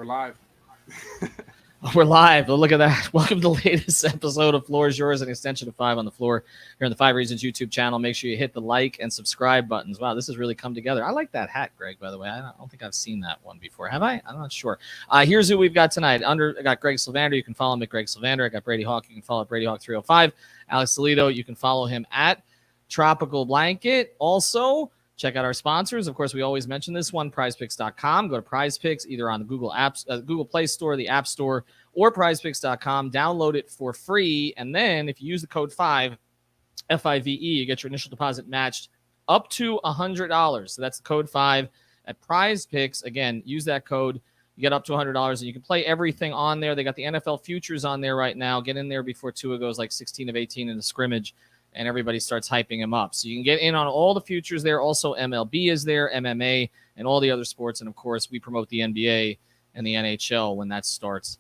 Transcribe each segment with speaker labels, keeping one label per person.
Speaker 1: We're live.
Speaker 2: We're live. Well, look at that. Welcome to the latest episode of Floor is Yours, an extension of 5 on the Floor here on the 5 Reasons YouTube channel. Make sure you hit the like and subscribe buttons. Wow, this has really come together. I like that hat, Greg, by the way. I don't think I've seen that one before. Have I? I'm not sure. Here's who we've got tonight. I got Greg Sylvander. You can follow him at Greg Sylvander. I got Brady Hawk. You can follow Brady Hawk 305. Alex Salido. You can follow him at Tropical Blanket. Also, check out our sponsors. Of course, we always mention this one, prizepicks.com. Go to PrizePicks either on the Google Play Store, the App Store, or prizepicks.com. Download it for free. And then if you use the code 5, FIVE, you get your initial deposit matched up to $100. So that's the code 5 at PrizePicks. Again, use that code. You get up to $100, and you can play everything on there. They got the NFL futures on there right now. Get in there before Tua goes like 16 of 18 in the scrimmage, and everybody starts hyping him up. So you can get in on all the futures there. Also, MLB is there, MMA, and all the other sports. And, of course, we promote the NBA and the NHL when that starts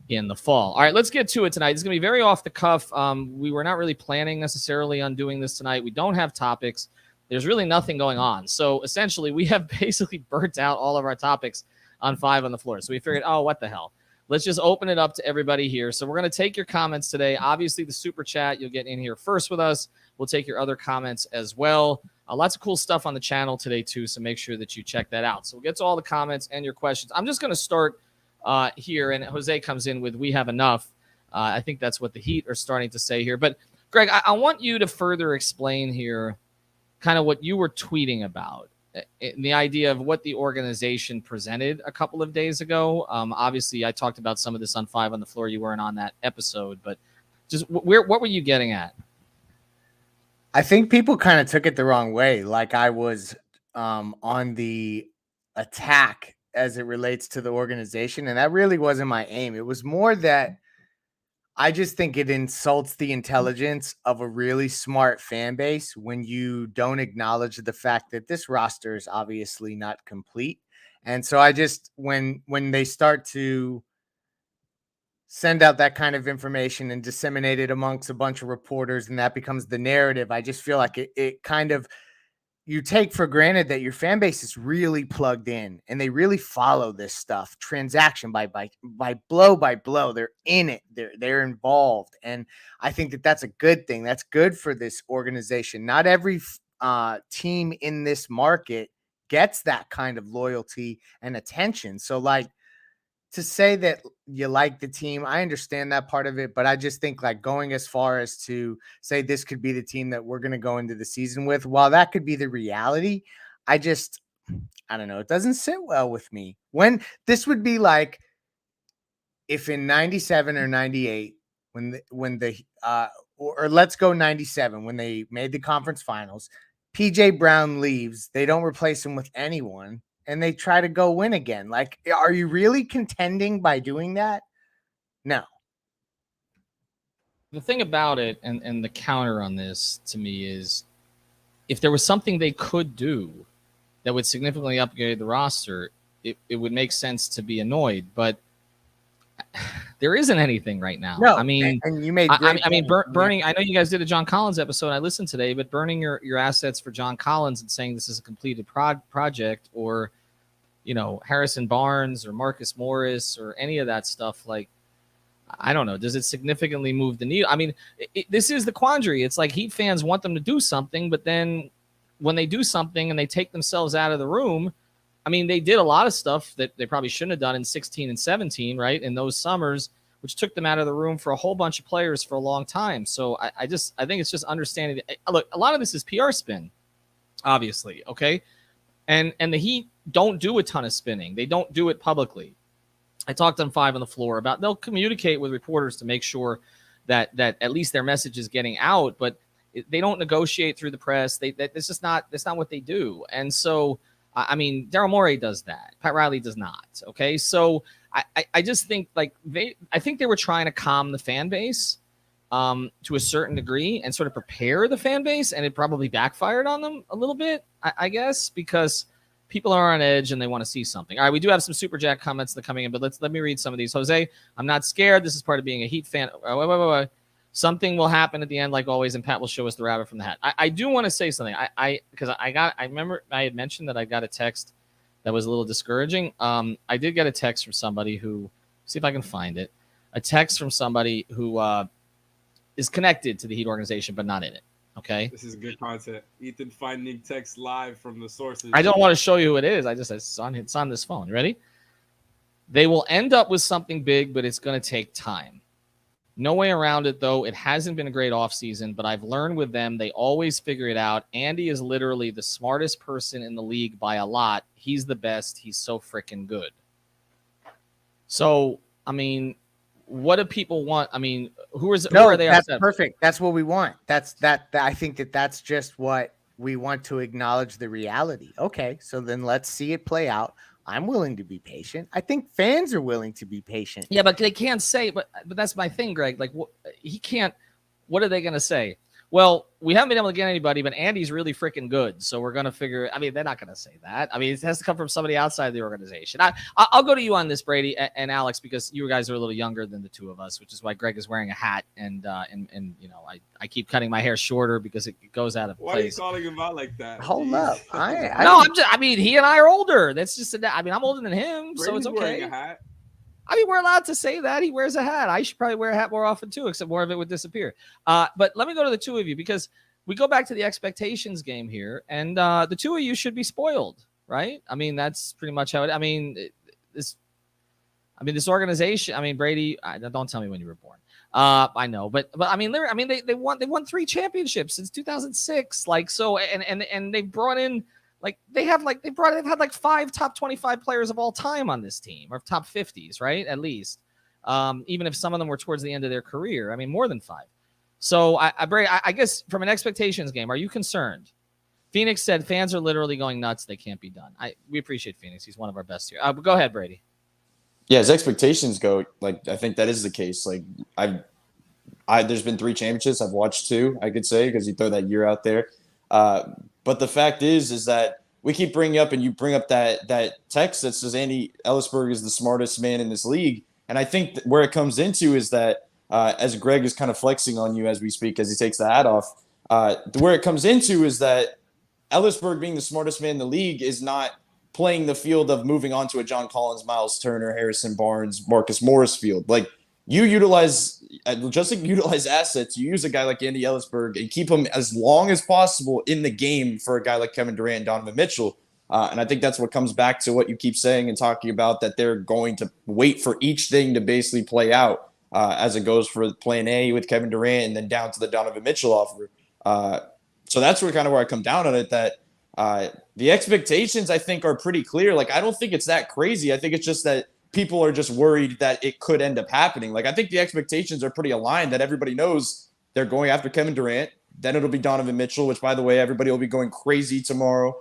Speaker 2: in the fall. All right, let's get to it tonight. It's going to be very off the cuff. We were not really planning necessarily on doing this tonight. We don't have topics. There's really nothing going on. So, essentially, we have basically burnt out all of our topics on 5 on the Floor. So we figured, oh, what the hell? Let's just open it up to everybody here. So we're going to take your comments today. Obviously, the super chat, you'll get in here first with us. We'll take your other comments as well. Lots of cool stuff on the channel today, too, so make sure that you check that out. So we'll get to all the comments and your questions. I'm just going to start here, and Jose comes in with "we have enough." I think that's what the Heat are starting to say here. But, Greg, I want you to further explain here kind of what you were tweeting about. The idea of what the organization presented a couple of days ago. Obviously, I talked about some of this on 5 on the Floor. You weren't on that episode, but just what were you getting at?
Speaker 3: I think people kind of took it the wrong way. Like I was on the attack as it relates to the organization. And that really wasn't my aim. It was more that I just think it insults the intelligence of a really smart fan base when you don't acknowledge the fact that this roster is obviously not complete. And so I just, when they start to send out that kind of information and disseminate it amongst a bunch of reporters and that becomes the narrative, I just feel like it kind of, you take for granted that your fan base is really plugged in and they really follow this stuff transaction by blow by blow. They're in it. They're involved. And I think that that's a good thing. That's good for this organization. Not every team in this market gets that kind of loyalty and attention. So like, to say that you like the team, I understand that part of it, but I just think like going as far as to say this could be the team that we're going to go into the season with, while that could be the reality, I don't know. It doesn't sit well with me. When this would be like if in 97 or 98, or let's go 97, when they made the conference finals, PJ Brown leaves, they don't replace him with anyone, and they try to go win again. Like, are you really contending by doing that? No.
Speaker 2: The thing about it, and the counter on this to me is, if there was something they could do that would significantly upgrade the roster, it would make sense to be annoyed. But there isn't anything right now.
Speaker 3: No,
Speaker 2: I mean,
Speaker 3: and you made.
Speaker 2: Burning. I know you guys did a John Collins episode. I listened today, but burning your assets for John Collins and saying this is a completed project, or Harrison Barnes or Marcus Morris or any of that stuff, like, I don't know. Does it significantly move the needle? I mean, this is the quandary. It's like Heat fans want them to do something, but then when they do something and they take themselves out of the room, I mean, they did a lot of stuff that they probably shouldn't have done in 16 and 17, right, in those summers, which took them out of the room for a whole bunch of players for a long time. So I think it's just understanding that, look, a lot of this is PR spin, obviously, okay? And the Heat don't do a ton of spinning. They don't do it publicly. I talked on 5 on the Floor about they'll communicate with reporters to make sure that at least their message is getting out, but they don't negotiate through the press. That's not what they do. And so, I mean, Daryl Morey does that. Pat Riley does not. Okay, so I just think I think they were trying to calm the fan base to a certain degree and sort of prepare the fan base, and it probably backfired on them a little bit, I guess, because people are on edge and they want to see something. All right, we do have some Super Jack comments that are coming in, but let me read some of these. Jose, I'm not scared. This is part of being a Heat fan. Wait. Something will happen at the end, like always, and Pat will show us the rabbit from the hat. I do want to say something. I remember I had mentioned that I got a text that was a little discouraging. I did get a text from somebody who, see if I can find it, a text from somebody who is connected to the Heat organization but not in it. Okay.
Speaker 1: This is good content. Ethan finding text live from the sources.
Speaker 2: I don't want to show you who it is. It's on this phone. You ready? They will end up with something big, but it's going to take time. No way around it, though. It hasn't been a great offseason, but I've learned with them, they always figure it out. Andy is literally the smartest person in the league by a lot. He's the best. He's so freaking good. So, I mean, what do people want? I mean, who are they?
Speaker 3: That's perfect. That's what we want. I think that's just what we want, to acknowledge the reality. Okay, so then let's see it play out. I'm willing to be patient. I think fans are willing to be patient.
Speaker 2: Yeah, but they can't say. But that's my thing, Greg. Like, he can't. What are they going to say? Well, we haven't been able to get anybody, but Andy's really freaking good, so we're going to figure. I mean, they're not going to say that. I mean, it has to come from somebody outside the organization. I'll go to you on this, Brady and Alex, because you guys are a little younger than the two of us, which is why Greg is wearing a hat, and you know, I keep cutting my hair shorter because it goes out of place.
Speaker 1: Why are you calling him out like that?
Speaker 3: Hold up.
Speaker 2: I mean, he and I are older. That's just. I mean, I'm older than him,
Speaker 1: Brady's
Speaker 2: so it's okay.
Speaker 1: Wearing a hat.
Speaker 2: I mean, we're allowed to say that. He wears a hat. I should probably wear a hat more often too, except more of it would disappear. But let me go to the two of you, because we go back to the expectations game here, and the two of you should be spoiled, right? I mean, that's pretty much how it. I mean, this organization. I mean, Brady. Don't tell me when you were born. I know, but I mean, they won 3 championships since 2006. Like, so, and they brought in. Like they've had like 5 top 25 players of all time on this team, or top 50s, right? At least, even if some of them were towards the end of their career. I mean, more than 5. So I guess from an expectations game, are you concerned? Phoenix said fans are literally going nuts. They can't be done. We appreciate Phoenix. He's one of our best here. Go ahead, Brady.
Speaker 4: Yeah, as expectations go, like I think that is the case. Like there's been 3 championships. I've watched 2, I could say, because you throw that year out there. But the fact is that we keep bringing up, and you bring up that text that says Andy Ellisberg is the smartest man in this league. And I think where it comes into is that as Greg is kind of flexing on you as we speak, as he takes the hat off, where it comes into is that Ellisberg being the smartest man in the league is not playing the field of moving on to a John Collins, Miles Turner, Harrison Barnes, Marcus Morris field. Like, you utilize assets. You use a guy like Andy Ellisberg and keep him as long as possible in the game for a guy like Kevin Durant and Donovan Mitchell. And I think that's what comes back to what you keep saying and talking about, that they're going to wait for each thing to basically play out as it goes for plan A with Kevin Durant and then down to the Donovan Mitchell offer. So that's where I come down on it, that the expectations, I think, are pretty clear. Like, I don't think it's that crazy. I think it's just that people are just worried that it could end up happening. Like, I think the expectations are pretty aligned, that everybody knows they're going after Kevin Durant. Then it'll be Donovan Mitchell, which, by the way, everybody will be going crazy tomorrow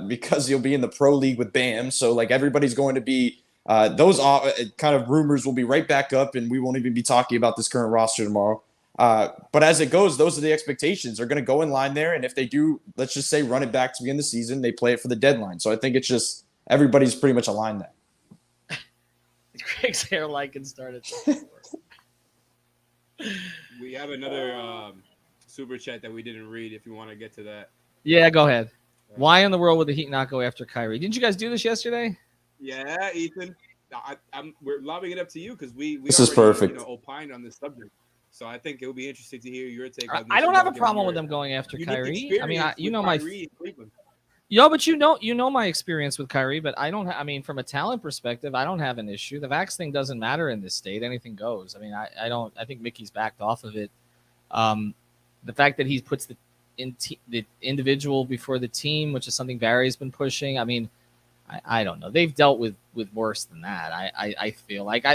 Speaker 4: because he'll be in the pro league with Bam. So, like, everybody's going to be those kind of rumors will be right back up, and we won't even be talking about this current roster tomorrow. But as it goes, those are the expectations. They're going to go in line there. And if they do, let's just say, run it back to begin the season, they play it for the deadline. So I think it's just everybody's pretty much aligned there.
Speaker 2: Greg's hairline can start at
Speaker 1: We have another super chat that we didn't read if you want to get to that.
Speaker 2: Yeah, go ahead. Why in the world would the Heat not go after Kyrie? Didn't you guys do this yesterday?
Speaker 1: Yeah, Ethan. We're lobbing it up to you because we
Speaker 4: this is perfect.
Speaker 1: Opined on this subject. So I think it would be interesting to hear your take on this.
Speaker 2: I don't have a problem with them going after Kyrie. I mean, but you know my experience with Kyrie, but I don't. I mean, from a talent perspective, I don't have an issue. The vax thing doesn't matter in this state. Anything goes. I mean, I don't. I think Mickey's backed off of it. The fact that he puts the individual before the team, which is something Barry's been pushing. I mean, I don't know. They've dealt with worse than that. I feel like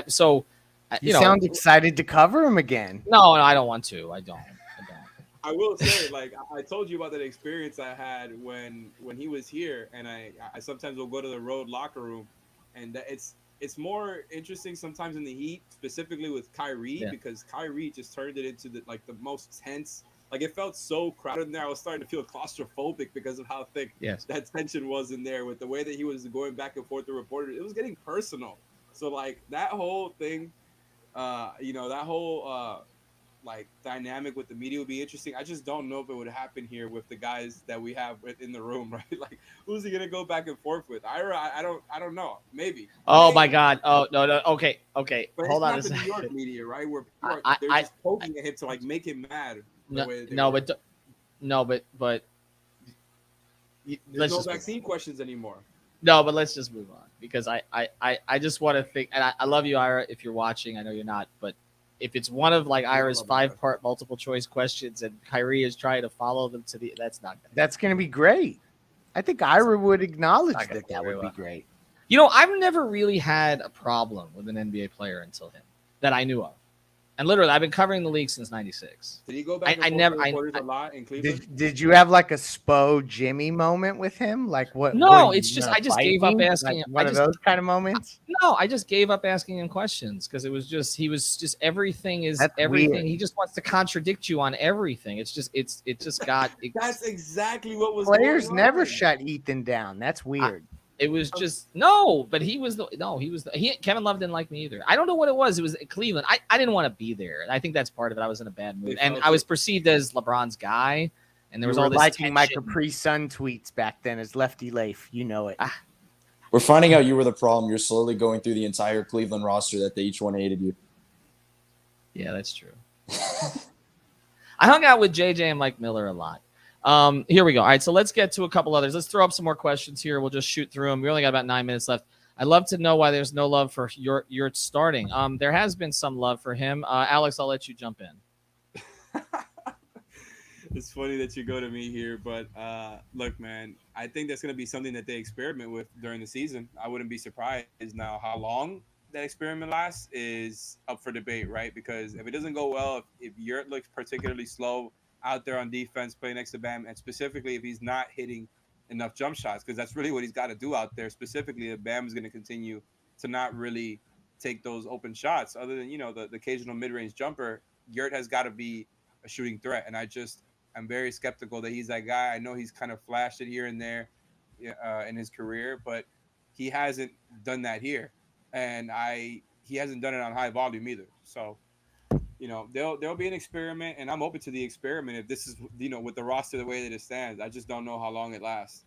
Speaker 2: You
Speaker 3: sound excited to cover him again.
Speaker 2: No, I don't want to. I don't.
Speaker 1: I will say, like, I told you about that experience I had when he was here, and I sometimes will go to the road locker room, and it's more interesting sometimes in the Heat, specifically with Kyrie, because Kyrie just turned it into the most tense. Like, it felt so crowded in there. I was starting to feel claustrophobic because of how thick that tension was in there, with the way that he was going back and forth with reporters. It was getting personal. So, like, that whole thing, that whole like dynamic with the media would be interesting. I just don't know if it would happen here with the guys that we have in the room, right? Like, who's he gonna go back and forth with? I don't know. Maybe.
Speaker 2: Oh my
Speaker 1: Maybe.
Speaker 2: God. Oh no. Okay.
Speaker 1: But
Speaker 2: Hold
Speaker 1: it's
Speaker 2: on
Speaker 1: not
Speaker 2: a
Speaker 1: the New
Speaker 2: second.
Speaker 1: York media, right? Where people are,
Speaker 2: I,
Speaker 1: they're
Speaker 2: I,
Speaker 1: just poking at him to like make him mad.
Speaker 2: no,
Speaker 1: Way they
Speaker 2: no,
Speaker 1: were.
Speaker 2: but no, but
Speaker 1: There's
Speaker 2: let's
Speaker 1: no
Speaker 2: just move
Speaker 1: vaccine
Speaker 2: on.
Speaker 1: questions anymore.
Speaker 2: No, but let's just move on because I just want to think, and I love you, Ira. If you're watching, I know you're not, but if it's one of like Ira's 5-part multiple choice questions and Kyrie is trying to follow them to the, that's not gonna.
Speaker 3: That's going to be great. I think Ira would acknowledge
Speaker 2: not gonna
Speaker 3: that
Speaker 2: go
Speaker 3: that
Speaker 2: very
Speaker 3: would be
Speaker 2: well.
Speaker 3: great.
Speaker 2: You know, I've never really had a problem with an NBA player until him that I knew of. And literally, I've been covering the league since '96.
Speaker 1: Did he go back
Speaker 2: I
Speaker 1: and
Speaker 2: never-
Speaker 1: forth
Speaker 2: I-
Speaker 1: with reporters a lot in Cleveland?
Speaker 3: Did you have like a Spo Jimmy moment with him? Like what?
Speaker 2: No,
Speaker 3: what,
Speaker 2: it's just
Speaker 3: gonna
Speaker 2: I just
Speaker 3: fight
Speaker 2: gave up
Speaker 3: me?
Speaker 2: asking.
Speaker 3: Like one
Speaker 2: I
Speaker 3: of
Speaker 2: just
Speaker 3: those kind of moments.
Speaker 2: no, I just gave up asking him questions because it was just he was just everything is
Speaker 3: That's
Speaker 2: everything.
Speaker 3: weird.
Speaker 2: He just wants to contradict you on everything. It's just got it,
Speaker 1: That's exactly what was
Speaker 3: Players
Speaker 1: going
Speaker 3: never
Speaker 1: on.
Speaker 3: shut Ethan down. That's weird.
Speaker 2: it was just no, but he was Kevin Love didn't like me either. I don't know what it was. It was Cleveland. I didn't want to be there. I think that's part of it. I was in a bad mood,
Speaker 1: They
Speaker 2: and
Speaker 1: felt
Speaker 2: I was
Speaker 1: it.
Speaker 2: perceived as LeBron's guy, and there was
Speaker 3: You were
Speaker 2: all this
Speaker 3: liking my
Speaker 2: tension.
Speaker 3: Capri Sun tweets back then as Lefty Leif. You know it.
Speaker 4: We're finding out you were the problem. You're slowly going through the entire Cleveland roster that they each one hated you.
Speaker 2: Yeah, that's true. I hung out with JJ and Mike Miller a lot. Here we go. All right, so let's get to a couple others. Let's throw up some more questions here. We'll just shoot through them. We only got about 9 minutes left. I'd love to know why there's no love for your starting. There has been some love for him. Alex, I'll let you jump in.
Speaker 1: It's funny that you go to me here, but look, man, I think that's going to be something that they experiment with during the season. I wouldn't be surprised. Now, how long that experiment lasts is up for debate, right? Because if it doesn't go well, if Yurt looks particularly slow out there on defense, playing next to Bam, and specifically if he's not hitting enough jump shots, because that's really what he's got to do out there. Specifically, if Bam is going to continue to not really take those open shots, other than the occasional mid-range jumper, Yurt has got to be a shooting threat, and I'm very skeptical that he's that guy. I know he's kind of flashed it here and there in his career, but he hasn't done that here, and he hasn't done it on high volume either. So, there'll be an experiment, and I'm open to the experiment if this is with the roster the way that it stands. I just don't know how long it lasts.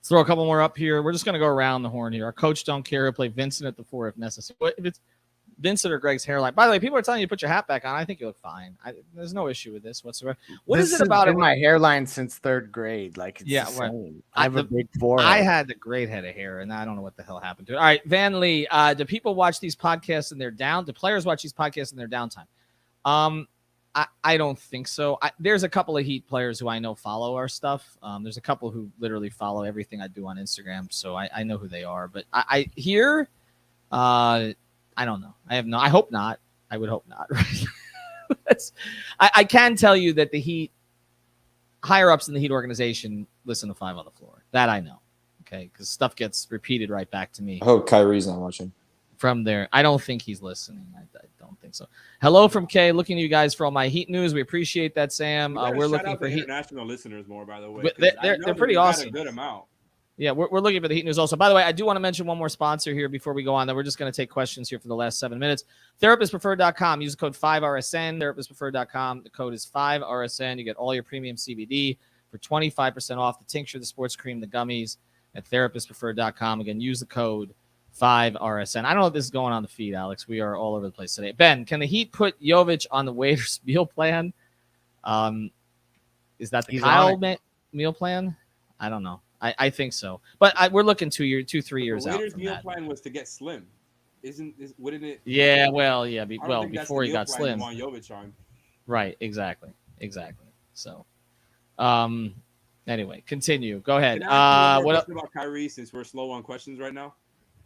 Speaker 2: Let's throw a couple more up here. We're just going to go around the horn here. Our coach don't care. He'll play Vincent at the 4 if necessary. But if it's Vincent or Greg's hairline. By the way, people are telling you to put your hat back on. I think you look fine. There's no issue with this whatsoever. What
Speaker 3: This
Speaker 2: is it about
Speaker 3: has
Speaker 2: it?
Speaker 3: been my hairline since 3rd grade? Like, it's
Speaker 2: Yeah,
Speaker 3: the
Speaker 2: right.
Speaker 3: same. I have a big forehead.
Speaker 2: I had a great head of hair, and I don't know what the hell happened to it. All right, Van Lee, do people watch these podcasts in their do players watch these podcasts in their downtime? I don't think so. There's a couple of Heat players who I know follow our stuff. There's a couple who literally follow everything I do on Instagram, so I know who they are. But I hear, I don't know. I hope not. I would hope not. Right? I can tell you that the Heat, higher ups in the Heat organization, listen to 5 on the Floor. That I know. Okay, because stuff gets repeated right back to me
Speaker 4: I hope Kyrie's not watching.
Speaker 2: from there. I don't think he's listening. I don't think so. Hello from Kay. Looking to you guys for all my Heat news. We appreciate that, Sam. We're looking for Heat
Speaker 1: international listeners more, by the way.
Speaker 2: But they're pretty awesome.
Speaker 1: A good amount.
Speaker 2: Yeah, we're looking for the Heat news also. By the way, I do want to mention one more sponsor here before we go on. That we're just going to take questions here for the last 7 minutes. TherapistPreferred.com. Use the code 5RSN. TherapistPreferred.com. The code is 5RSN. You get all your premium CBD for 25% off. The tincture, the sports cream, the gummies at TherapistPreferred.com. Again, use the code 5RSN. I don't know if this is going on the feed, Alex. We are all over the place today. Ben, can the Heat put Jovic on the waiters meal plan? Is that the Kyle meal plan? I don't know. I think so, but we're looking 3 years
Speaker 1: The
Speaker 2: out.
Speaker 1: Waiters'
Speaker 2: From
Speaker 1: meal
Speaker 2: that.
Speaker 1: plan was to get slim, wouldn't it?
Speaker 2: Yeah, well, yeah,
Speaker 1: Before
Speaker 2: he got slim.
Speaker 1: On Jovic on.
Speaker 2: Right, exactly. So, anyway, continue. Go ahead.
Speaker 1: Can I ask you one more
Speaker 2: What
Speaker 1: question about Kyrie, since we're slow on questions right now?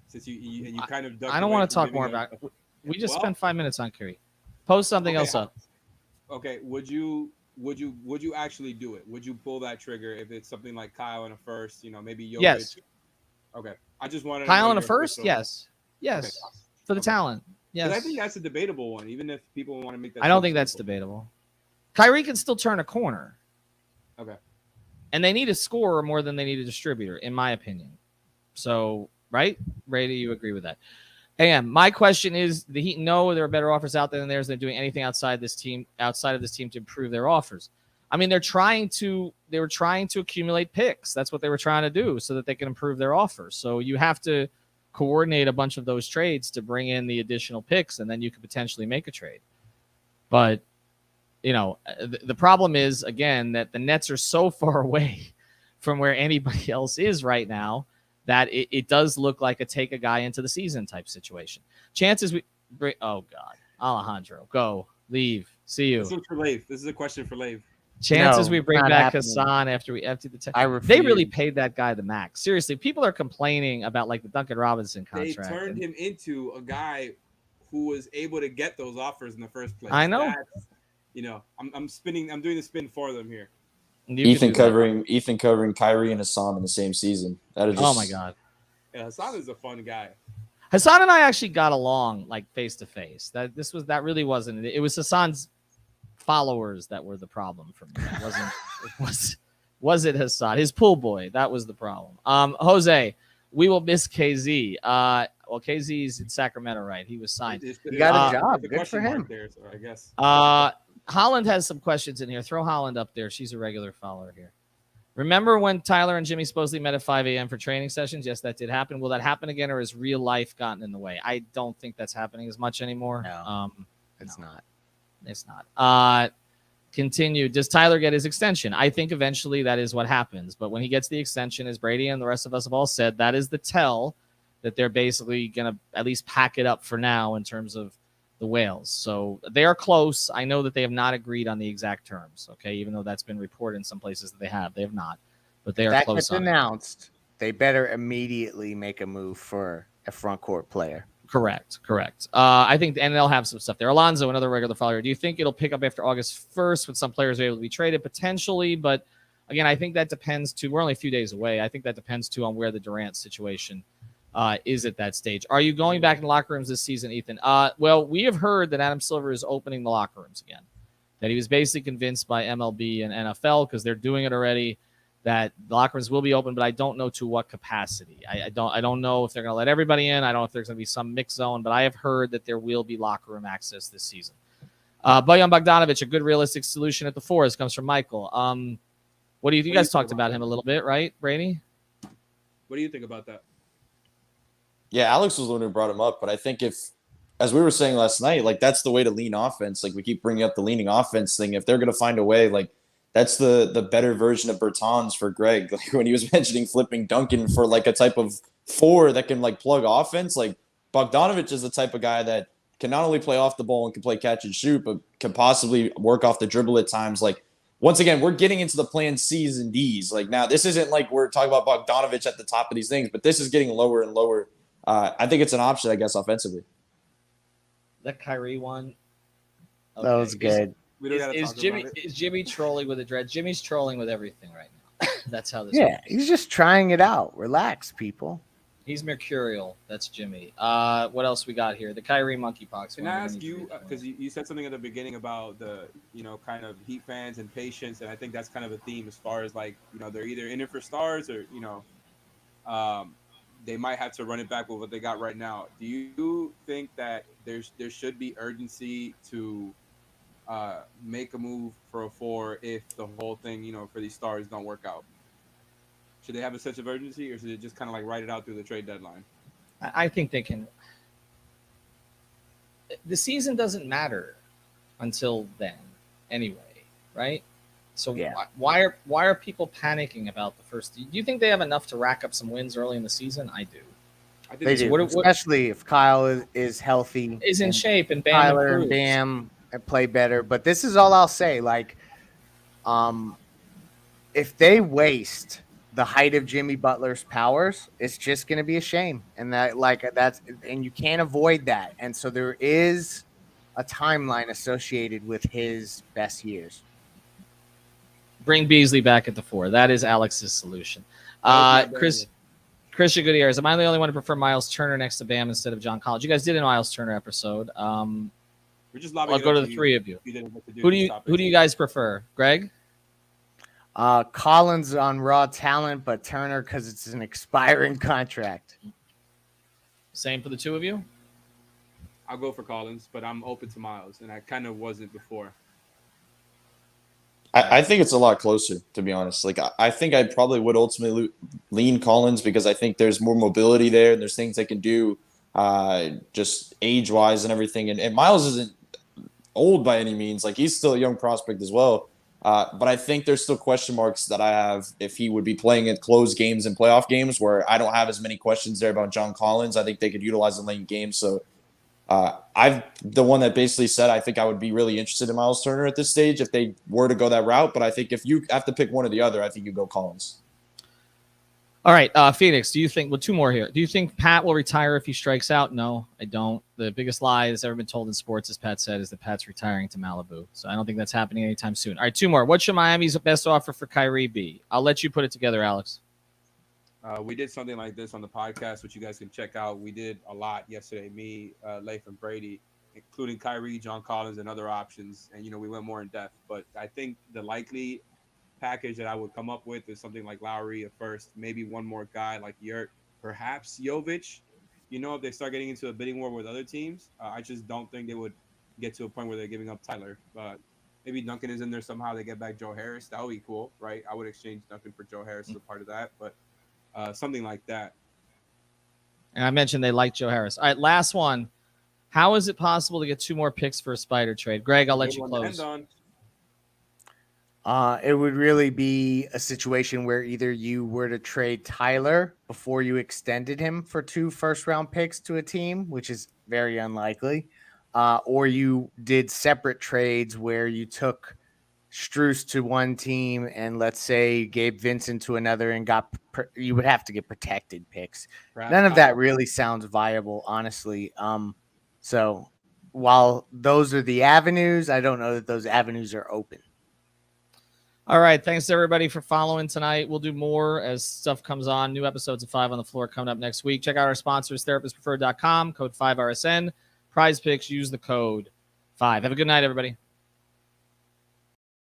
Speaker 1: Since you kind of ducked
Speaker 2: I don't
Speaker 1: away
Speaker 2: want to
Speaker 1: from
Speaker 2: talk more
Speaker 1: giving
Speaker 2: about. We just
Speaker 1: Well-
Speaker 2: spent 5 minutes on Kyrie. Post something else up.
Speaker 1: Okay, would you actually do it? Would you pull that trigger if it's something like Kyle in a first? Maybe Jovic.
Speaker 2: Yes.
Speaker 1: Okay, I just wanted
Speaker 2: Kyle
Speaker 1: to
Speaker 2: in
Speaker 1: know
Speaker 2: a
Speaker 1: your
Speaker 2: first?
Speaker 1: official-
Speaker 2: Yes.
Speaker 1: Okay.
Speaker 2: For the
Speaker 1: Okay.
Speaker 2: talent. Yes.
Speaker 1: But I think that's a debatable one, even if people want to make that.
Speaker 2: I don't
Speaker 1: so
Speaker 2: think that's
Speaker 1: simple.
Speaker 2: debatable. Kyrie can still turn a corner.
Speaker 1: Okay.
Speaker 2: And they need a scorer more than they need a distributor, in my opinion. So, right? Ray, do you agree with that? And my question is, the Heat know there are better offers out there than theirs. They're doing anything outside of this team to improve their offers. I mean, they were trying to accumulate picks. That's what they were trying to do so that they can improve their offers. So you have to coordinate a bunch of those trades to bring in the additional picks, and then you could potentially make a trade. But, the problem is, again, that the Nets are so far away from where anybody else is right now that it does look like a take a guy into the season type situation. Chances we bring, oh God, Alejandro, go, leave, see you.
Speaker 1: This is for Leif. This is a question for Leif.
Speaker 2: Chances
Speaker 3: No,
Speaker 2: we bring
Speaker 3: not
Speaker 2: back
Speaker 3: happening.
Speaker 2: Hassan after we empty the tank.
Speaker 3: I
Speaker 2: They
Speaker 3: refuse.
Speaker 2: really paid that guy the max. Seriously, people are complaining about like the Duncan Robinson
Speaker 1: They
Speaker 2: contract.
Speaker 1: turned him into a guy who was able to get those offers in the first place.
Speaker 2: I know.
Speaker 1: I'm spinning. I'm doing the spin for them here.
Speaker 4: Ethan covering Kyrie and Hassan in the same season. That is just,
Speaker 2: Oh my God.
Speaker 1: Yeah, Hassan is a fun guy.
Speaker 2: Hassan and I actually got along like face to face. That really wasn't it. It was Hassan's followers that were the problem for me. Was it Hassan, his pool boy? That was the problem. Jose, we will miss KZ. Well, KZ's in Sacramento, right? He was signed.
Speaker 3: He got a job.
Speaker 1: There's a
Speaker 3: Good
Speaker 1: question
Speaker 3: for
Speaker 1: mark
Speaker 3: him.
Speaker 1: there, so I guess.
Speaker 2: Holland has some questions in here. Throw Holland up there. She's a regular follower here. Remember when Tyler and Jimmy supposedly met at 5 a.m. for training sessions? Yes, that did happen. Will that happen again, or has real life gotten in the way? I don't think that's happening as much anymore.
Speaker 3: No, it's
Speaker 2: no.
Speaker 3: not.
Speaker 2: It's not. Continue. Does Tyler get his extension? I think eventually that is what happens. But when he gets the extension, as Brady and the rest of us have all said, that is the tell that they're basically going to at least pack it up for now in terms of the Whales. So they are close. I know that they have not agreed on the exact terms, okay, even though that's been reported in some places that they have. They have not. But they are
Speaker 3: That
Speaker 2: close
Speaker 3: gets
Speaker 2: on it.
Speaker 3: announced. They better immediately make a move for a front court player.
Speaker 2: Correct. I think, and they'll have some stuff there. Alonzo, another regular follower. Do you think it'll pick up after August 1st when some players are able to be traded? Potentially, but again, I think that depends too. We're only a few days away. I think that depends too on where the Durant situation is at that stage. Are you going back in the locker rooms this season, Ethan? Well, we have heard that Adam Silver is opening the locker rooms again. That he was basically convinced by MLB and NFL because they're doing it already. That the locker rooms will be open, but I don't know to what capacity. I don't know if they're going to let everybody in. I don't know if there's going to be some mix zone, but I have heard that there will be locker room access this season. Bojan Bogdanovic, a good realistic solution at the four. This comes from Michael. What do you guys talked about him a little bit, right, Brady?
Speaker 1: What do you think about that?
Speaker 4: Yeah, Alex was the one who brought him up, but I think if, as we were saying last night, like that's the way to lean offense. Like we keep bringing up the leaning offense thing. If they're going to find a way, like that's the better version of Bertans for Greg. Like when he was mentioning flipping Duncan for like a type of four that can like plug offense, like Bogdanovic is the type of guy that can not only play off the ball and can play catch and shoot, but can possibly work off the dribble at times. Like once again, we're getting into the plan C's and D's. Like now this isn't like we're talking about Bogdanovic at the top of these things, but this is getting lower and lower. I think it's an option, I guess, offensively.
Speaker 2: That Kyrie one.
Speaker 3: Okay. That was good.
Speaker 2: Is Jimmy trolling with the dread? Jimmy's trolling with everything right now. That's how this
Speaker 3: Yeah,
Speaker 2: works.
Speaker 3: he's just trying it out. Relax, people.
Speaker 2: He's mercurial. That's Jimmy. What else we got here? The Kyrie monkeypox.
Speaker 1: Can I ask you, because you said something at the beginning about the, kind of Heat fans and patience, and I think that's kind of a theme as far as like, they're either in it for stars or, they might have to run it back with what they got right now. Do you think that there should be urgency to make a move for a four if the whole thing, for these stars don't work out? Should they have a sense of urgency, or should they just kind of like write it out through the trade deadline?
Speaker 2: I think they can. The season doesn't matter until then, anyway, right? So
Speaker 3: yeah.
Speaker 2: why are people panicking about the first? Do you think they have enough to rack up some wins early in the season? I do.
Speaker 1: I think
Speaker 3: they do, especially if Kyle is healthy,
Speaker 2: is in shape, and Bam
Speaker 3: Tyler
Speaker 2: improves.
Speaker 3: and Bam play better. But this is all I'll say. Like, if they waste the height of Jimmy Butler's powers, it's just going to be a shame, and and you can't avoid that. And so there is a timeline associated with his best years.
Speaker 2: Bring Beasley back at the four. That is Alex's solution. Christian Gutierrez. Am I the only one to prefer Miles Turner next to Bam instead of John Collins? You guys did a Miles Turner episode.
Speaker 1: We're just
Speaker 2: I'll go to the three of you. Who do you guys prefer? Greg?
Speaker 3: Collins on raw talent, but Turner because it's an expiring contract.
Speaker 2: Same for the two of you?
Speaker 1: I'll go for Collins, but I'm open to Miles, and I kind of wasn't before.
Speaker 4: I think it's a lot closer, to be honest. Like, I think I probably would ultimately lean Collins because I think there's more mobility there and there's things they can do just age-wise and everything. And Miles isn't old by any means. Like, he's still a young prospect as well. But I think there's still question marks that I have if he would be playing at close games and playoff games where I don't have as many questions there about John Collins. I think they could utilize the late games. So I've the one that basically said I think I would be really interested in Miles Turner at this stage if they were to go that route. But I think if you have to pick one or the other, I think you go Collins.
Speaker 2: All right, Phoenix, do you think, well, two more here. Do you think Pat will retire if he strikes out? No, I don't. The biggest lie that's ever been told in sports, as Pat said, is that Pat's retiring to Malibu. So I don't think that's happening anytime soon. All right, two more. What should Miami's best offer for Kyrie be? I'll let you put it together, Alex.
Speaker 1: We did something like this on the podcast, which you guys can check out. We did a lot yesterday, me, Leif, and Brady, including Kyrie, John Collins, and other options. And, we went more in depth. But I think the likely package that I would come up with is something like Lowry at first, maybe one more guy like Yurt, perhaps Jovic. If they start getting into a bidding war with other teams, I just don't think they would get to a point where they're giving up Tyler. But maybe Duncan is in there somehow. They get back Joe Harris. That would be cool, right? I would exchange Duncan for Joe Harris as a part of that. But something like that.
Speaker 2: And I mentioned they like Joe Harris. All right, last one. How is it possible to get 2 more picks for a Spider trade? Greg, I'll let you close.
Speaker 3: It would really be a situation where either you were to trade Tyler before you extended him for 2 first-round picks to a team, which is very unlikely, or you did separate trades where you took Strus to one team and let's say Gabe Vincent to another and you would have to get protected picks.
Speaker 1: Perhaps
Speaker 3: None of that really sounds viable, honestly. So while those are the avenues, I don't know that those avenues are open.
Speaker 2: All right. Thanks to everybody for following tonight. We'll do more as stuff comes on. New episodes of 5 on the Floor coming up next week. Check out our sponsors, therapistpreferred.com, code 5RSN. Prize Picks, use the code 5. Have a good night, everybody.